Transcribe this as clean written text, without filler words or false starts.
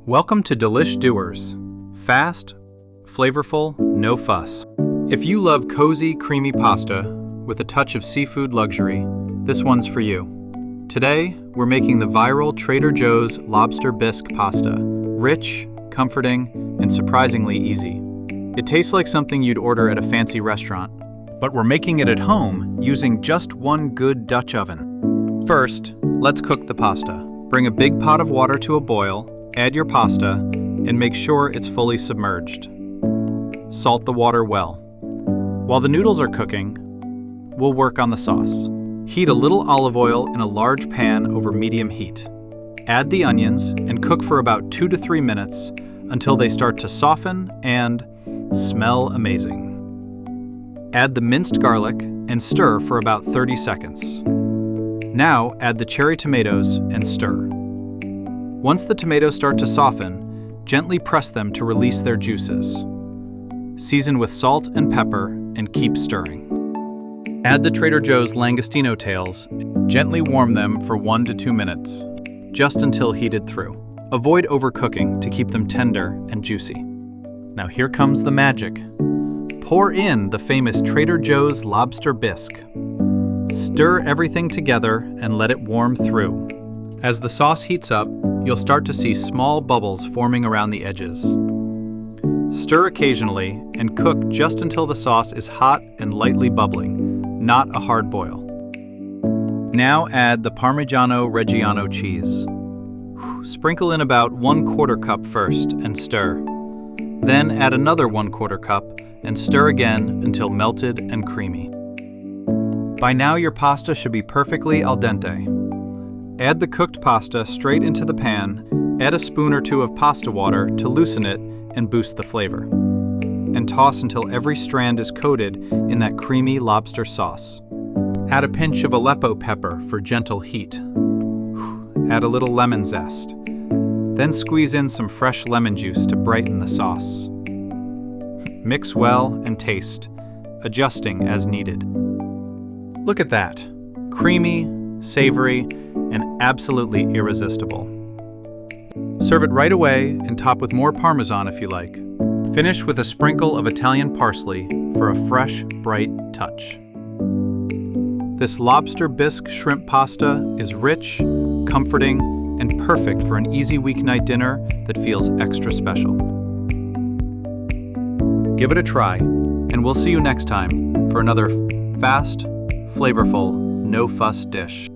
Welcome to DelishDoers. Fast, flavorful, no fuss. If you love cozy, creamy pasta with a touch of seafood luxury, this one's for you. Today, we're making the viral Trader Joe's Lobster Bisque pasta. Rich, comforting, and surprisingly easy. It tastes like something you'd order at a fancy restaurant. But we're making it at home using just one good Dutch oven. First, let's cook the pasta. Bring a big pot of water to a boil, add your pasta, and make sure it's fully submerged. Salt the water well. While the noodles are cooking, we'll work on the sauce. Heat a little olive oil in a large pan over medium heat. Add the onions and cook for about 2 to 3 minutes until they start to soften and smell amazing. Add the minced garlic and stir for about 30 seconds. Now add the cherry tomatoes and stir. Once the tomatoes start to soften, gently press them to release their juices. Season with salt and pepper and keep stirring. Add the Trader Joe's langostino tails. Gently warm them for 1 to 2 minutes, just until heated through. Avoid overcooking to keep them tender and juicy. Now here comes the magic. Pour in the famous Trader Joe's Lobster Bisque. Stir everything together and let it warm through. As the sauce heats up, you'll start to see small bubbles forming around the edges. Stir occasionally and cook just until the sauce is hot and lightly bubbling, not a hard boil. Now add the Parmigiano Reggiano cheese. Sprinkle in about 1/4 cup first and stir. Then add another 1/4 cup and stir again until melted and creamy. By now your pasta should be perfectly al dente. Add the cooked pasta straight into the pan, add a spoon or two of pasta water to loosen it and boost the flavor. And toss until every strand is coated in that creamy lobster sauce. Add a pinch of Aleppo pepper for gentle heat. Add a little lemon zest. Then squeeze in some fresh lemon juice to brighten the sauce. Mix well and taste, adjusting as needed. Look at that. Creamy, savory, and absolutely irresistible. Serve it right away and top with more Parmesan if you like. Finish with a sprinkle of Italian parsley for a fresh, bright touch. This lobster bisque shrimp pasta is rich, comforting, and perfect for an easy weeknight dinner that feels extra special. Give it a try, and we'll see you next time for another fast, flavorful, no-fuss dish.